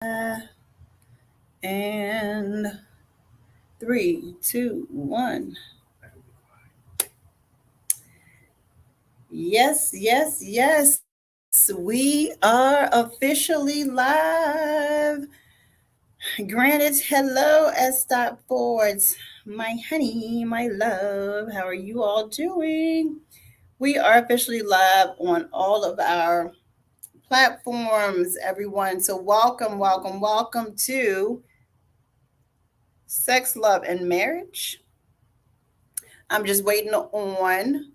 And 3, 2, 1. Yes, yes, yes. We are officially live. Granted, hello, S. Fords. My honey, my love. How are you all doing? We are officially live on all of our platforms, everyone. So, welcome, welcome, welcome to Sex, Love, and Marriage. I'm just waiting on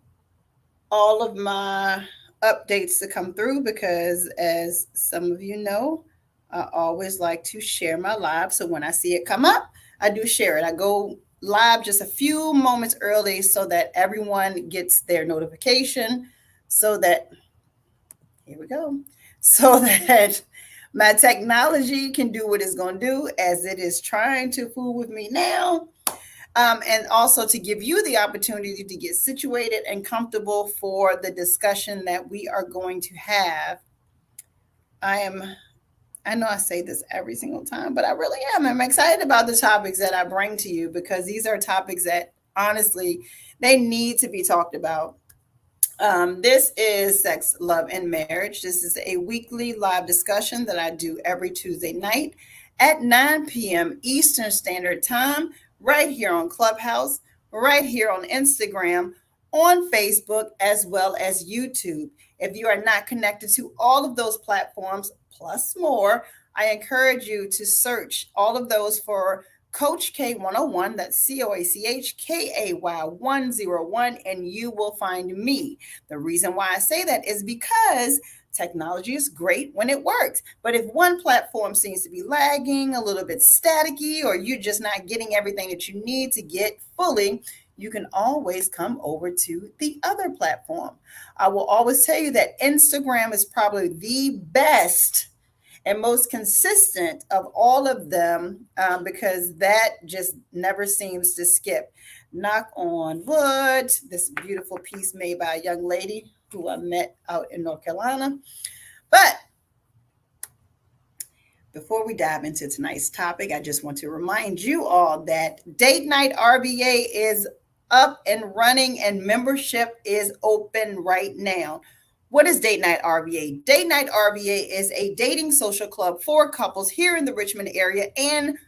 all of my updates to come through because, as some of you know, I always like to share my live. So when I see it come up, I do share it. I go live just a few moments early so that everyone gets their notification, so that, here we go, so that my technology can do what it's going to do as it is trying to fool with me now, and also to give you the opportunity to get situated and comfortable for the discussion that we are going to have. I am, I know I say this every single time, but I really am. I'm excited about the topics that I bring to you because these are topics that honestly they need to be talked about. This is Sex, Love, and Marriage. This is a weekly live discussion that I do every Tuesday night at 9 p.m. Eastern Standard Time, right here on Clubhouse, right here on Instagram, on Facebook, as well as YouTube. If you are not connected to all of those platforms, plus more, I encourage you to search all of those for Coach K 101, that's COACHKAY 101, and you will find me. The reason why I say that is because technology is great when it works. But if one platform seems to be lagging, a little bit staticky, or you're just not getting everything that you need to get fully, you can always come over to the other platform. I will always tell you that Instagram is probably the best and most consistent of all of them, because that just never seems to skip. Knock on wood. This beautiful piece made by a young lady who I met out in North Carolina. But before we dive into tonight's topic, I just want to remind you all that Date Night RVA is up and running and membership is open right now. What is Date Night RVA? Date Night RVA is a dating social club for couples here in the Richmond area and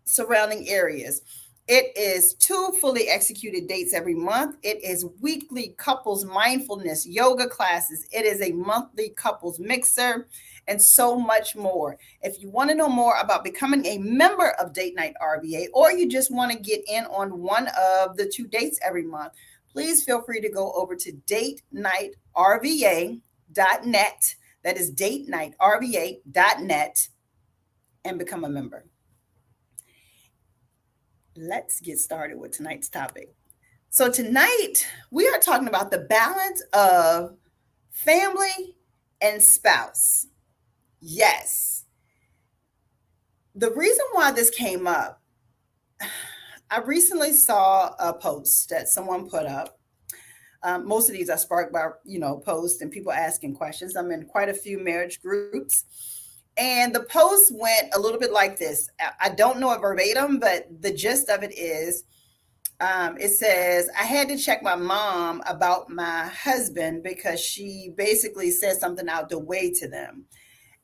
surrounding areas. It is 2 fully executed dates every month. It is weekly couples mindfulness yoga classes. It is a monthly couples mixer and so much more. If you want to know more about becoming a member of Date Night RVA, or you just want to get in on one of the 2 dates every month, please feel free to go over to datenightrva.net. That is datenightrva.net and become a member. Let's get started with tonight's topic. So, tonight we are talking about the balance of family and spouse. Yes. The reason why this came up, I recently saw a post that someone put up. Most of these are sparked by, posts and people asking questions. I'm in quite a few marriage groups. And the post went a little bit like this. I don't know it verbatim, but the gist of it is, it says, I had to check my mom about my husband because she basically said something out the way to them.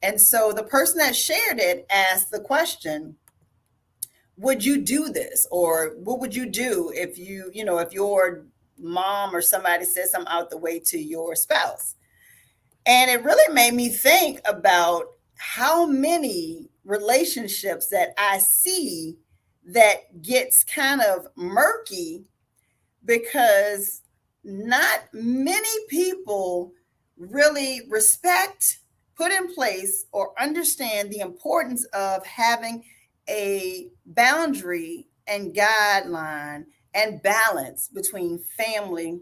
And so the person that shared it asked the question, would you do this? Or what would you do if if your mom or somebody said something out the way to your spouse? And it really made me think about how many relationships that I see that gets kind of murky because not many people really respect, put in place, or understand the importance of having a boundary and guideline and balance between family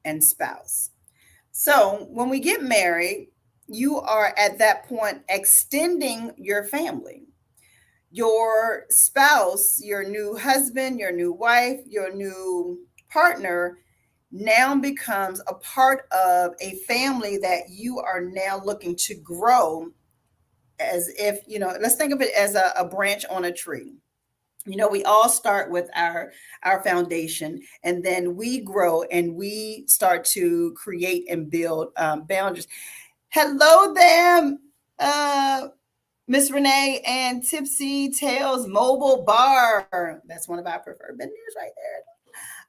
and spouse. So when we get married, you are at that point extending your family. Your spouse, your new husband, your new wife, your new partner now becomes a part of a family that you are now looking to grow as if, let's think of it as a branch on a tree. We all start with our foundation, and then we grow and we start to create and build boundaries. Hello there, Miss Renee and Tipsy Tales Mobile Bar. That's one of our preferred vendors right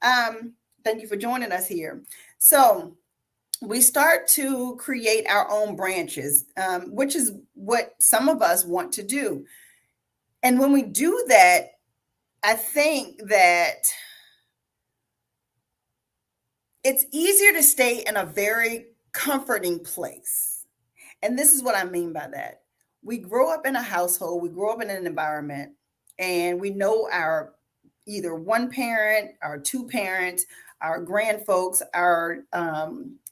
there. Thank you for joining us here. So we start to create our own branches, which is what some of us want to do. And when we do that, I think that it's easier to stay in a very comforting place. And this is what I mean by that. We grow up in a household, we grow up in an environment, and we know our either one parent, our two parents, our grand folks, our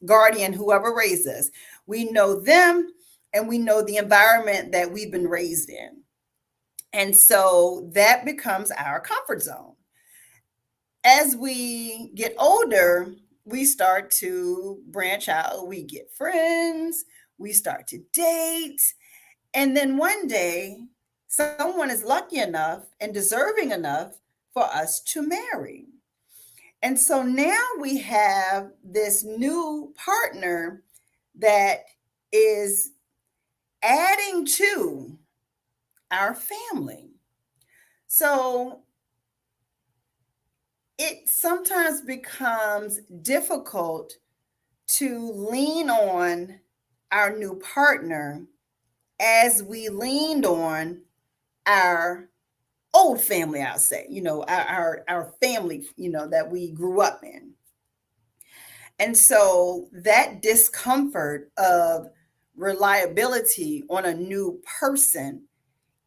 guardian, whoever raised us. We know them, and we know the environment that we've been raised in. And so that becomes our comfort zone. As we get older, we start to branch out. We get friends, we start to date. And then one day, someone is lucky enough and deserving enough for us to marry. And so now we have this new partner that is adding to our family. So it sometimes becomes difficult to lean on our new partner as we leaned on our old family, I'll say, our family, that we grew up in. And so that discomfort of reliability on a new person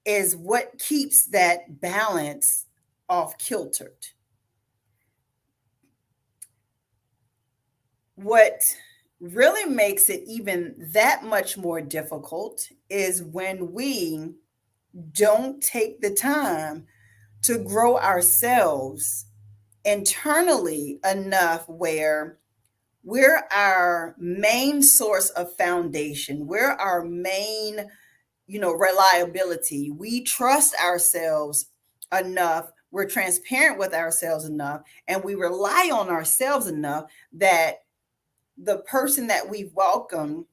is what keeps that balance off kiltered. What really makes it even that much more difficult is when we don't take the time to grow ourselves internally enough where we're our main source of foundation. We're our main, reliability. We trust ourselves enough. We're transparent with ourselves enough, and we rely on ourselves enough that the person that we welcome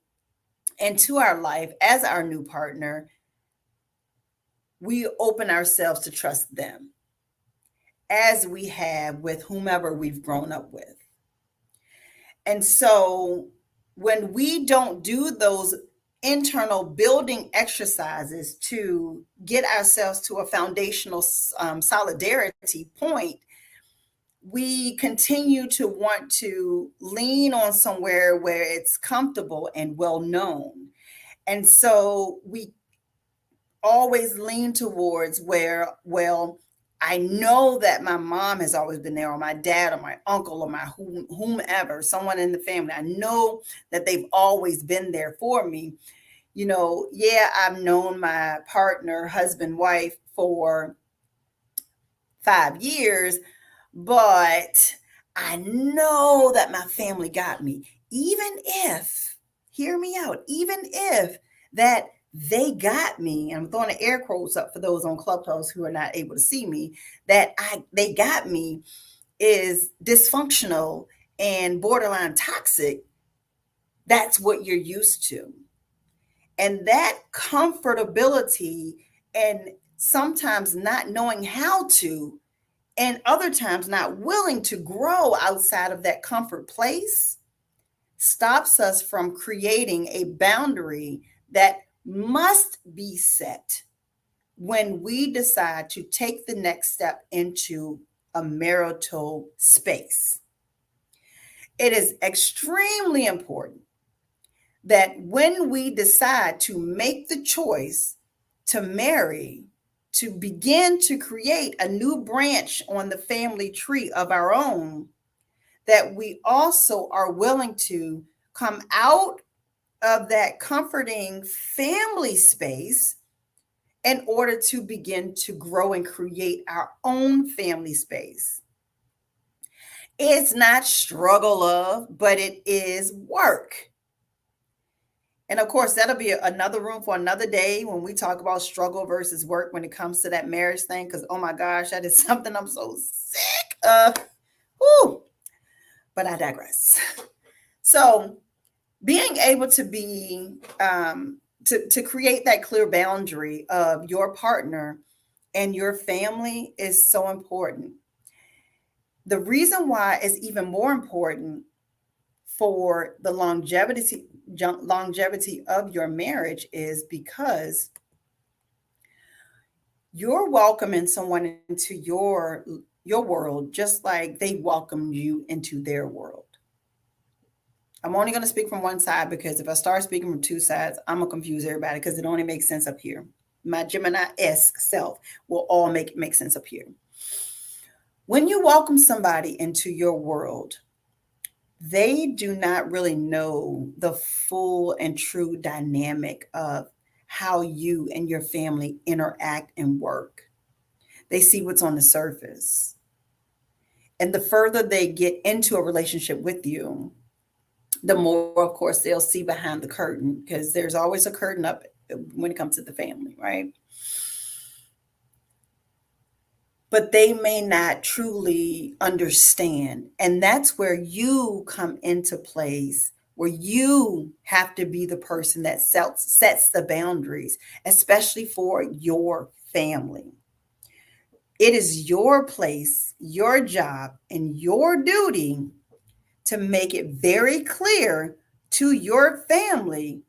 into our life as our new partner, we open ourselves to trust them as we have with whomever we've grown up with. And so when we don't do those internal building exercises to get ourselves to a foundational solidarity point, we continue to want to lean on somewhere where it's comfortable and well known. And so we always lean towards where, well, I know that my mom has always been there, or my dad, or my uncle, or my whomever, someone in the family. I know that they've always been there for me. Yeah, I've known my partner, husband, wife for 5 years, but I know that my family got me. Even if, hear me out, even if that they got me, and I'm throwing the air quotes up for those on Clubhouse who are not able to see me, that they got me is dysfunctional and borderline toxic, that's what you're used to. And that comfortability, and sometimes not knowing how to, and other times not willing to grow outside of that comfort place, stops us from creating a boundary that must be set when we decide to take the next step into a marital space. It is extremely important that when we decide to make the choice to marry, to begin to create a new branch on the family tree of our own, that we also are willing to come out of that comforting family space in order to begin to grow and create our own family space. It's not struggle of, but it is work. And of course, that'll be another room for another day when we talk about struggle versus work when it comes to that marriage thing. Because, oh my gosh, that is something I'm so sick of. Whew. But I digress. So, being able to be, to create that clear boundary of your partner and your family is so important. The reason why it's even more important for the longevity of your marriage is because you're welcoming someone into your world just like they welcome you into their world. I'm only going to speak from one side because if I start speaking from two sides, I'm going to confuse everybody because it only makes sense up here. My Gemini-esque self will all make sense up here. When you welcome somebody into your world, they do not really know the full and true dynamic of how you and your family interact and work. They see what's on the surface. And the further they get into a relationship with you, the more, of course, they'll see behind the curtain because there's always a curtain up when it comes to the family, right? But they may not truly understand. And that's where you come into place, where you have to be the person that sets the boundaries, especially for your family. It is your place, your job, and your duty to make it very clear to your family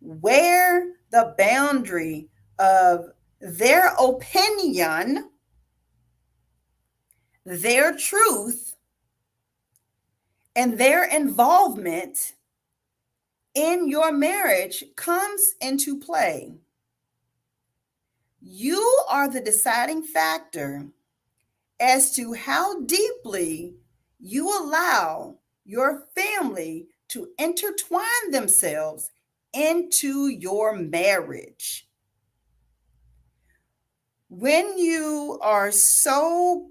where the boundary of their opinion, their truth, and their involvement in your marriage comes into play. You are the deciding factor as to how deeply you allow your family to intertwine themselves into your marriage. When you are so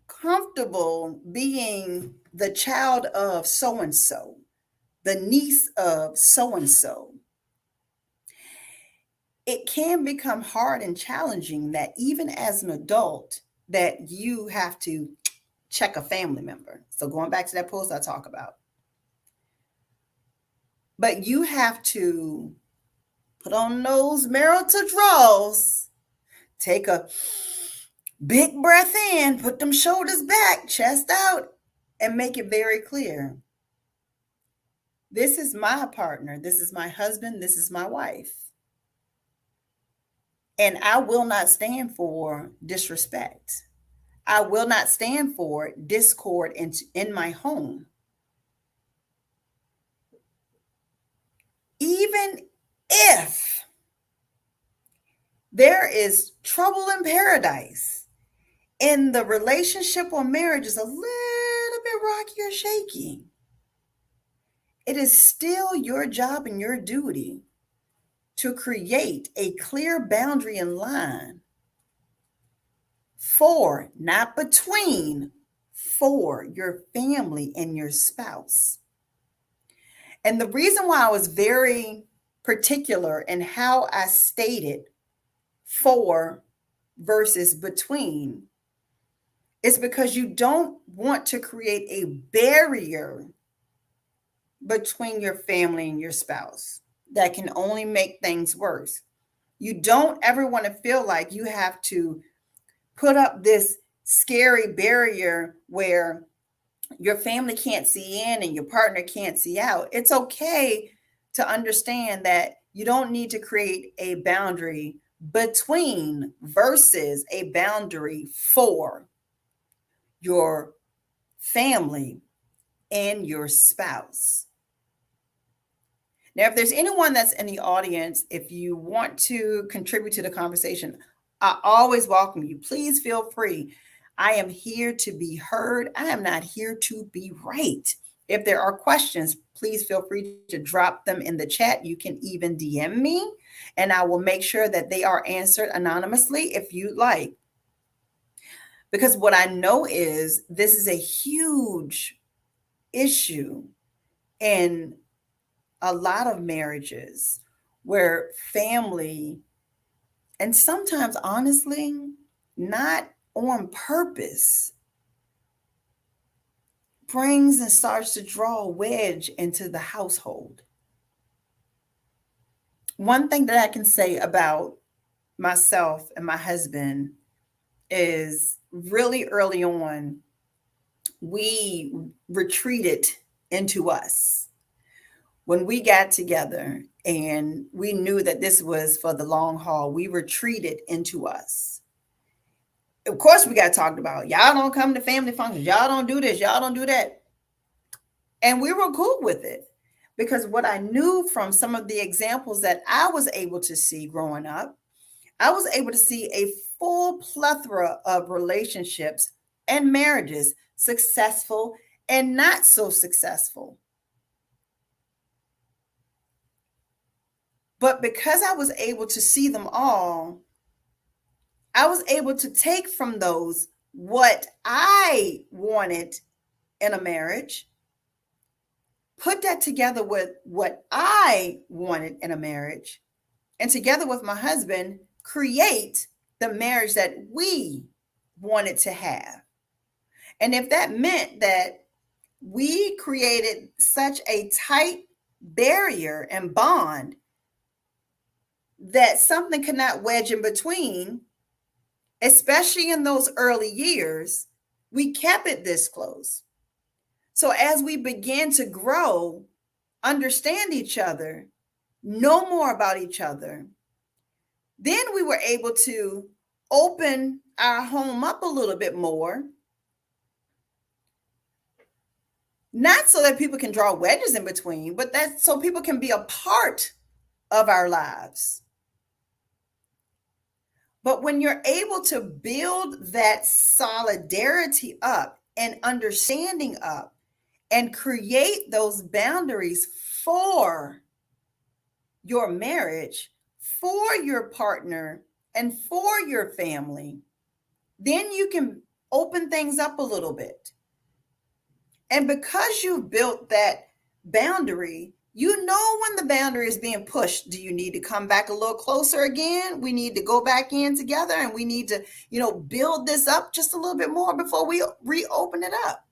comfortable being the child of so and so, the niece of so and so, it can become hard and challenging that even as an adult that you have to check a family member. So going back to that post I talk about. But you have to put on those marital drawers, take a big breath in, put them shoulders back, chest out, and make it very clear. This is my partner. This is my husband. This is my wife. And I will not stand for disrespect. I will not stand for discord in my home. Even if there is trouble in paradise and the relationship or marriage is a little bit rocky or shaky, it is still your job and your duty to create a clear boundary and line for, not between, for your family and your spouse. And the reason why I was very particular in how I stated for versus between is because you don't want to create a barrier between your family and your spouse that can only make things worse. You don't ever want to feel like you have to put up this scary barrier where your family can't see in and your partner can't see out. It's okay to understand that you don't need to create a boundary between versus a boundary for your family and your spouse. Now, if there's anyone that's in the audience, if you want to contribute to the conversation, I always welcome you. Please feel free. I am here to be heard. I am not here to be right. If there are questions, please feel free to drop them in the chat. You can even DM me, and I will make sure that they are answered anonymously if you'd like. Because what I know is this is a huge issue in a lot of marriages where family, and sometimes honestly, not on purpose, brings and starts to draw a wedge into the household. One thing that I can say about myself and my husband is really early on, we retreated into us. When we got together and we knew that this was for the long haul, we retreated into us. Of course, we got talked about. Y'all don't come to family functions. Y'all don't do this. Y'all don't do that. And we were cool with it because what I knew from some of the examples that I was able to see growing up, I was able to see a full plethora of relationships and marriages, successful and not so successful. But because I was able to see them all, I was able to take from those what I wanted in a marriage, put that together with what I wanted in a marriage, and together with my husband, create the marriage that we wanted to have. And if that meant that we created such a tight barrier and bond that something could not wedge in between, especially in those early years, we kept it this close. So as we began to grow, understand each other, know more about each other, then we were able to open our home up a little bit more. Not so that people can draw wedges in between, but that's so people can be a part of our lives. But when you're able to build that solidarity up and understanding up and create those boundaries for your marriage, for your partner, and for your family, then you can open things up a little bit. And because you've built that boundary, you know when the boundary is being pushed. Do you need to come back a little closer again? We need to go back in together and we need to, build this up just a little bit more before we reopen it up.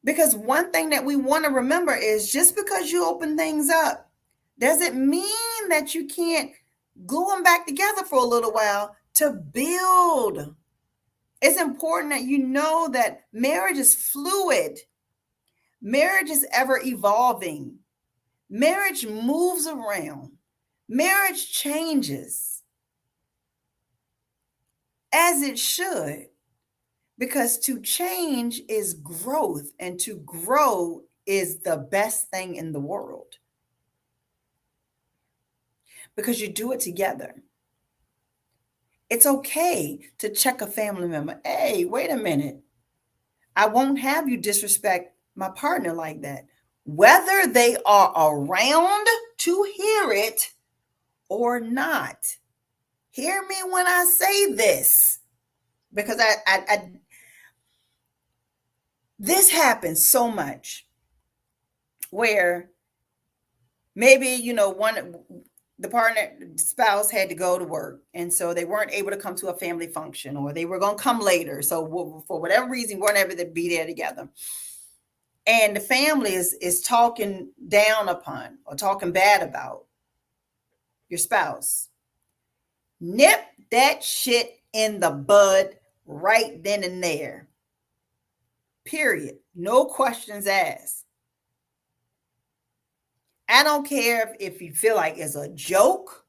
Because one thing that we want to remember is just because you open things up doesn't mean that you can't glue them back together for a little while to build. It's important that you know that marriage is fluid. Marriage is ever evolving. Marriage moves around. Marriage changes as it should, because to change is growth, and to grow is the best thing in the world because you do it together. It's okay to check a family member. Hey, wait a minute. I won't have you disrespect my partner like that, whether they are around to hear it or not. Hear me when I say this, because I this happens so much where maybe the partner spouse had to go to work, and so they weren't able to come to a family function, or they were going to come later, so for whatever reason weren't able to be there together, and the family is talking down upon or talking bad about your spouse. Nip that shit in the bud right then and there. Period. No questions asked. I don't care if you feel like it's a joke.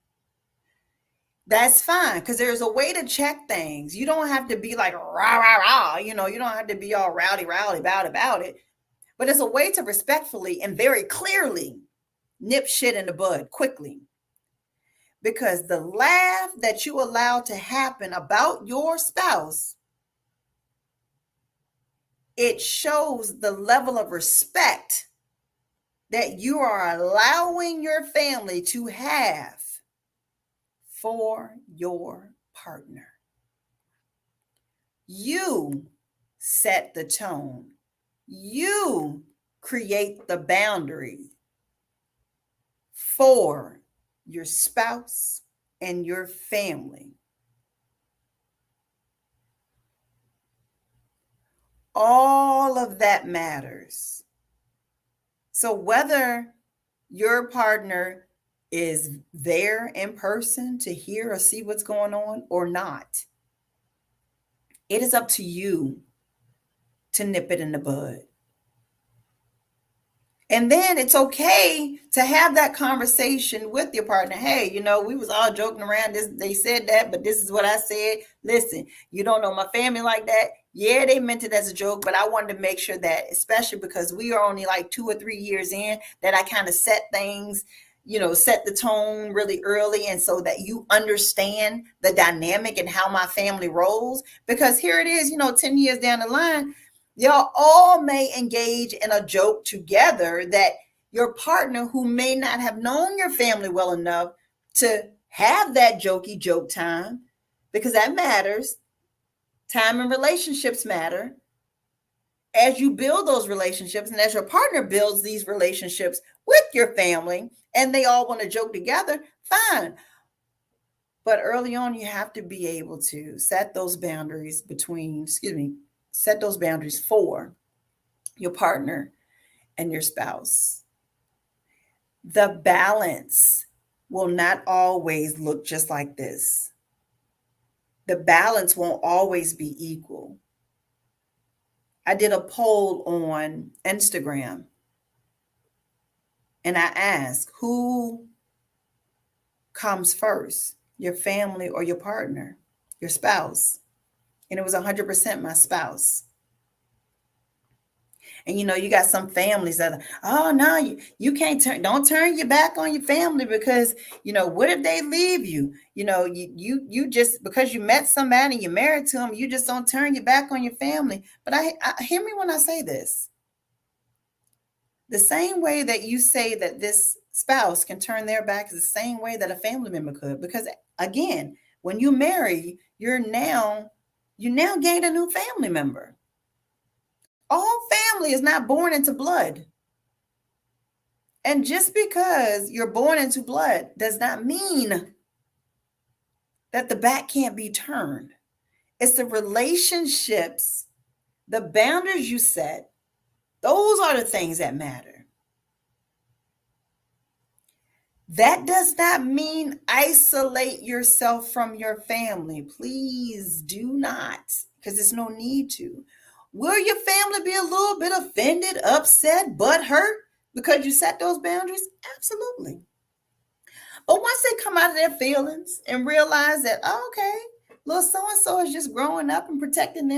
That's fine, because there's a way to check things. You don't have to be like rah, rah, rah. You don't have to be all rowdy about it. But there's a way to respectfully and very clearly nip shit in the bud quickly. Because the laugh that you allow to happen about your spouse, it shows the level of respect that you are allowing your family to have for your partner. You set the tone. You create the boundary for your spouse and your family. All of that matters. So whether your partner is there in person to hear or see what's going on or not, it is up to you to nip it in the bud. And then it's okay to have that conversation with your partner. Hey, we was all joking around. They said that, but this is what I said. Listen, you don't know my family like that. Yeah, they meant it as a joke, but I wanted to make sure that, especially because we are only like 2 or 3 years in, that I kind of set things, set the tone really early, and so that you understand the dynamic and how my family rolls. Because here it is, 10 years down the line, y'all all may engage in a joke together that your partner, who may not have known your family well enough to have that jokey joke time, because that matters. Time and relationships matter. As you build those relationships and as your partner builds these relationships with your family and they all want to joke together, fine. But early on, you have to be able to set those boundaries set those boundaries for your partner and your spouse. The balance will not always look just like this. The balance won't always be equal. I did a poll on Instagram and I asked, who comes first, your family or your partner, your spouse? And it was 100% my spouse. And you got some families that are, oh no, you can't don't turn your back on your family because what if they leave you? You just, because you met somebody, you're married to them, you just don't turn your back on your family. But I hear me when I say this. The same way that you say that this spouse can turn their back is the same way that a family member could. Because again, when you marry, you now gained a new family member. All family is not born into blood. And just because you're born into blood does not mean that the back can't be turned. It's the relationships, the boundaries you set, those are the things that matter. That does not mean isolate yourself from your family. Please do not, because there's no need to. Will your family be a little bit offended, upset, butthurt because you set those boundaries? Absolutely. But once they come out of their feelings and realize that, oh, okay, little so-and-so is just growing up and protecting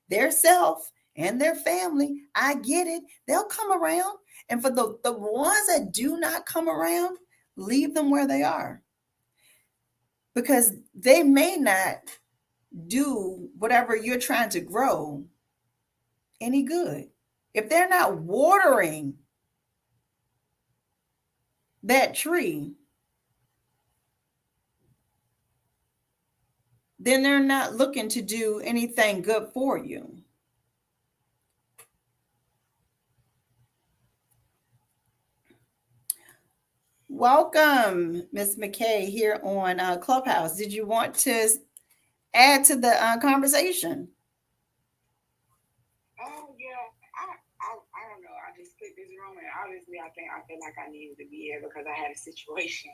their self and their family, I get it. They'll come around. And for the ones that do not come around, leave them where they are. Because they may not do whatever you're trying to grow any good. If they're not watering that tree, then they're not looking to do anything good for you. Welcome, Miss McKay, here on Clubhouse. Did you want to add to the conversation? I don't know. I just clicked this room, and obviously, I feel like I needed to be here because I had a situation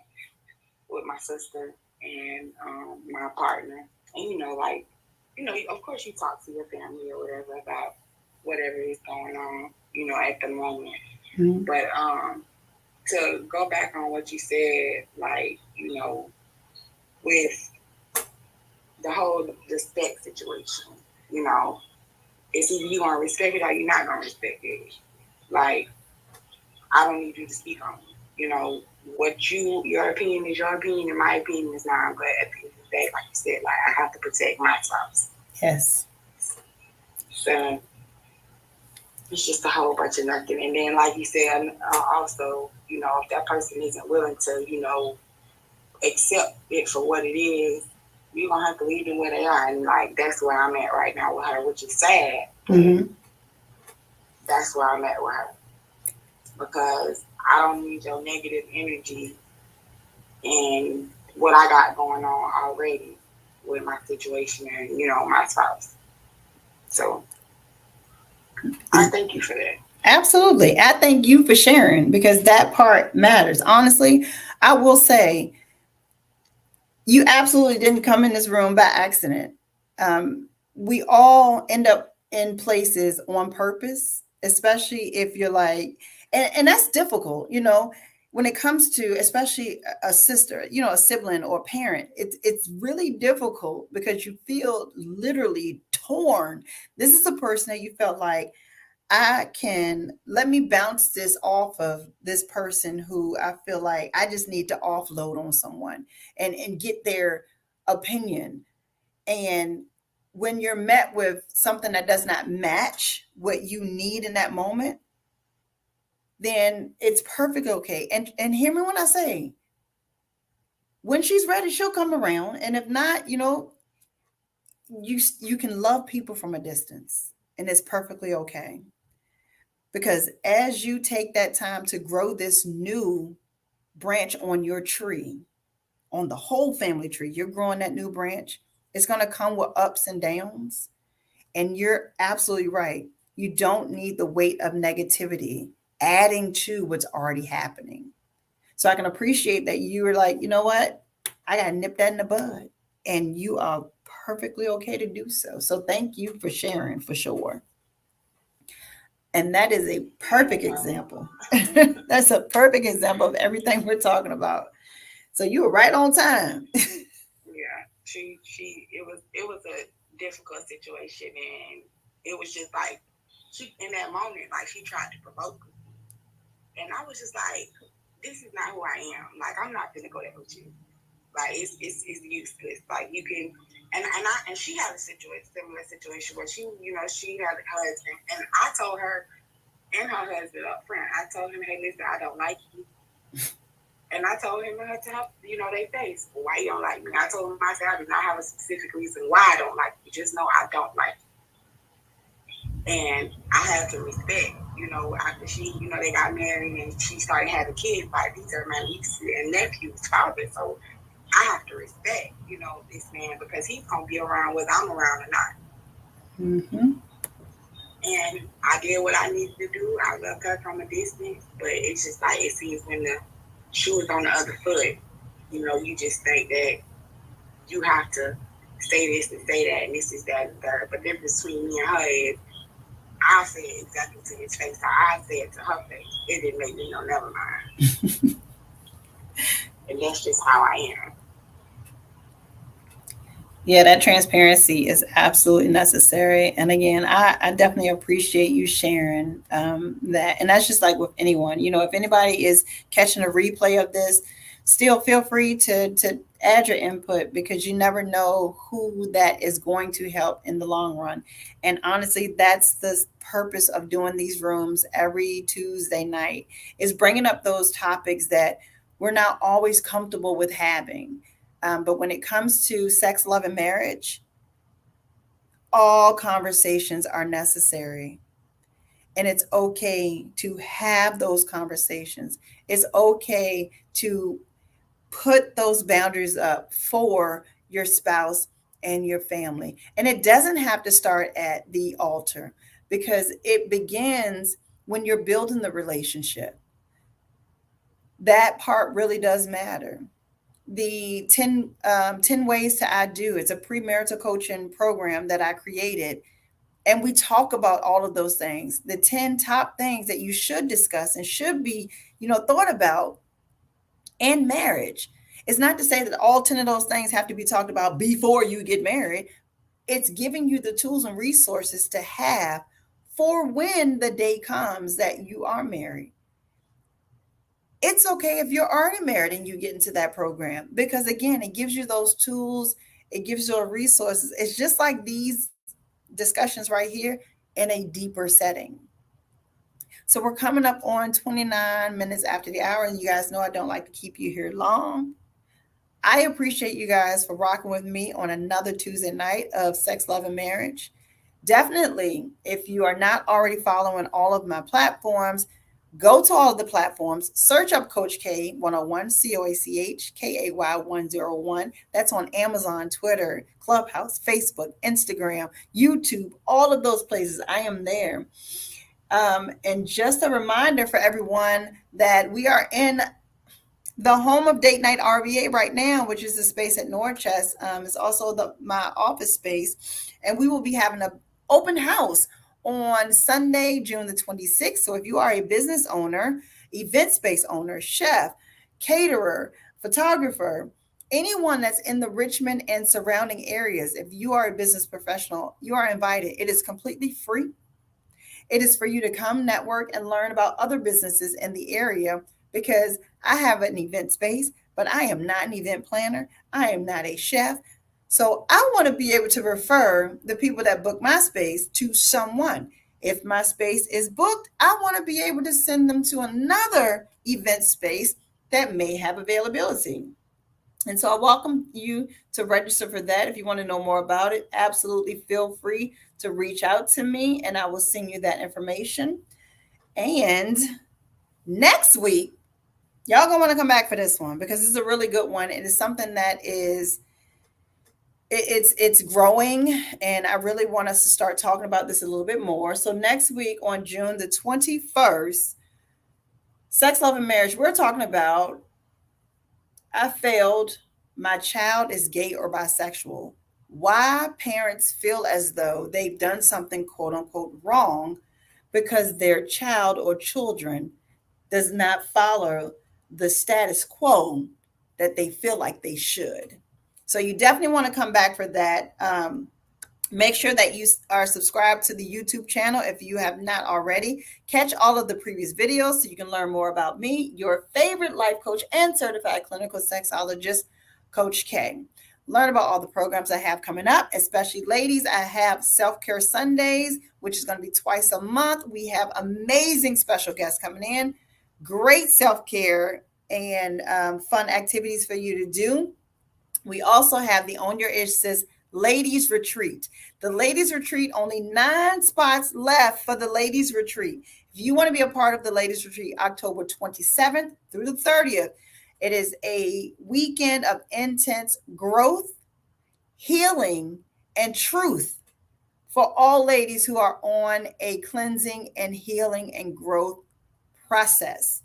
with my sister and my partner, and of course, you talk to your family or whatever about whatever is going on, at the moment. Mm-hmm. But to go back on what you said, with the whole respect situation, it's either you gonna respect it or you're not gonna respect it. Like, I don't need you to speak on it. Your opinion is your opinion and my opinion is mine, but at the end of the day, like you said, I have to protect my spouse. Yes. So it's just a whole bunch of nothing. And then, like you said, also, if that person isn't willing to, accept it for what it is, you're going to have to leave them where they are. And, that's where I'm at right now with her, which is sad. Mm-hmm. That's where I'm at with her. because I don't need your negative energy and what I got going on already with my situation and my spouse. So I thank you for that. Absolutely. I thank you for sharing because that part matters. Honestly, I will say you absolutely didn't come in this room by accident. We all end up in places on purpose, especially if you're like, and that's difficult, when it comes to especially a sister, a sibling or a parent. It's really difficult because you feel literally torn. This is a person that you felt like I can let me bounce this off of this person who I feel like I just need to offload on someone and get their opinion. And when you're met with something that does not match what you need in that moment, then it's perfect okay. And hear me when I say when she's ready, she'll come around. And if not, you can love people from a distance and it's perfectly okay. Because as you take that time to grow this new branch on your tree, on the whole family tree, you're growing that new branch, it's going to come with ups and downs. And you're absolutely right. You don't need the weight of negativity adding to what's already happening. So I can appreciate that you were like, you know what? I got to nip that in the bud. And you are perfectly okay to do so. So thank you for sharing for sure. And that is a perfect example. That's a perfect example of everything we're talking about. So you were right on time. Yeah, it was a difficult situation, and it was just like she in that moment, like she tried to provoke me, and I was just like, this is not who I am. Like I'm not gonna go there with you. Like it's useless. Like you can. And she had a similar situation where she had a husband, and I told her and her husband up front. I told him, hey, listen, I don't like you. And I told him and her to they face. Well, why you don't like me? I told him, I said, I do not have a specific reason why I don't like you. Just know I don't like you. And I had to respect, after she, they got married and she started having kids, like these are my nieces and nephews' father. So I have to respect, this man because he's going to be around whether I'm around or not. Mm-hmm. And I did what I needed to do. I loved her from a distance, but it's just like it seems when the shoe is on the other foot, you just think that you have to say this and say that, and this is that and third. But the difference between me and her is I say it exactly to his face. I say it to her face. It didn't make me know, never mind. And that's just how I am. Yeah, that transparency is absolutely necessary. And again, I definitely appreciate you sharing that. And that's just like with anyone, if anybody is catching a replay of this, still feel free to add your input because you never know who that is going to help in the long run. And honestly, that's the purpose of doing these rooms every Tuesday night is bringing up those topics that we're not always comfortable with having. But when it comes to sex, love, and marriage, all conversations are necessary. And it's okay to have those conversations. It's okay to put those boundaries up for your spouse and your family. And it doesn't have to start at the altar because it begins when you're building the relationship. That part really does matter. The 10 ways to I do. It's a premarital coaching program that I created. And we talk about all of those things, the 10 top things that you should discuss and should be, thought about in marriage. It's not to say that all 10 of those things have to be talked about before you get married. It's giving you the tools and resources to have for when the day comes that you are married. It's okay if you're already married and you get into that program because again it gives you those tools, it gives you the resources. It's just like these discussions right here in a deeper setting. So we're coming up on 29 minutes after the hour, and you guys know I don't like to keep you here long. I appreciate you guys for rocking with me on another Tuesday night of Sex, Love, and Marriage. Definitely, if you are not already following all of my platforms, Go to all of the platforms, search up Coach K 101, COACHKAY 101. That's on Amazon, Twitter, Clubhouse, Facebook, Instagram, YouTube, all of those places. I am there. And just a reminder for everyone that we are in the home of Date Night RVA right now, which is the space at Norchest. It's also my office space, and we will be having an open house on Sunday, June the 26th. So if you are a business owner, event space owner, chef, caterer, photographer, anyone that's in the Richmond and surrounding areas, if you are a business professional, you are invited. It is completely free. It is for you to come network and learn about other businesses in the area because I have an event space, but I am not an event planner. I am not a chef. So I want to be able to refer the people that book my space to someone. If my space is booked, I want to be able to send them to another event space that may have availability. And so I welcome you to register for that. If you want to know more about it, absolutely feel free to reach out to me and I will send you that information. And next week, y'all gonna want to come back for this one because it's a really good one. It is something that is it's growing and I really want us to start talking about this a little bit more. So next week on June the 21st, sex, love, and marriage, we're talking about I failed. My child is gay or bisexual. Why parents feel as though they've done something quote unquote wrong because their child or children does not follow the status quo that they feel like they should. So you definitely want to come back for that. Make sure that you are subscribed to the YouTube channel if you have not already. Catch all of the previous videos so you can learn more about me, your favorite life coach and certified clinical sexologist, Coach K. Learn about all the programs I have coming up, especially ladies. I have Self-Care Sundays, which is going to be twice a month. We have amazing special guests coming in, great self-care and fun activities for you to do. We also have the On Your Issues Ladies Retreat. The Ladies Retreat, only 9 spots left for the Ladies Retreat. If you want to be a part of the Ladies Retreat, October 27th through the 30th, it is a weekend of intense growth, healing, and truth for all ladies who are on a cleansing and healing and growth process.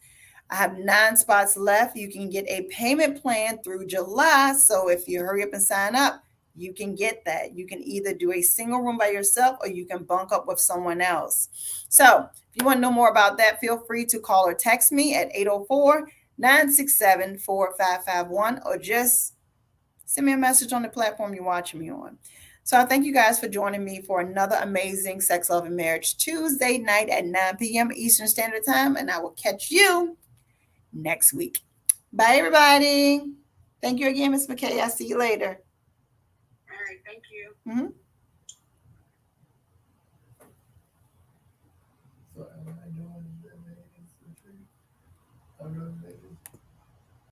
I have 9 spots left. You can get a payment plan through July. So if you hurry up and sign up, you can get that. You can either do a single room by yourself or you can bunk up with someone else. So if you want to know more about that, feel free to call or text me at 804-967-4551 or just send me a message on the platform you're watching me on. So I thank you guys for joining me for another amazing Sex, Love, and Marriage Tuesday night at 9 p.m. Eastern Standard Time. And I will catch you next week. Bye, everybody. Thank you again, Ms. McKay. I'll see you later. All right, thank you. Mm-hmm. So am I doing the ladies retreat? I'm doing ladies.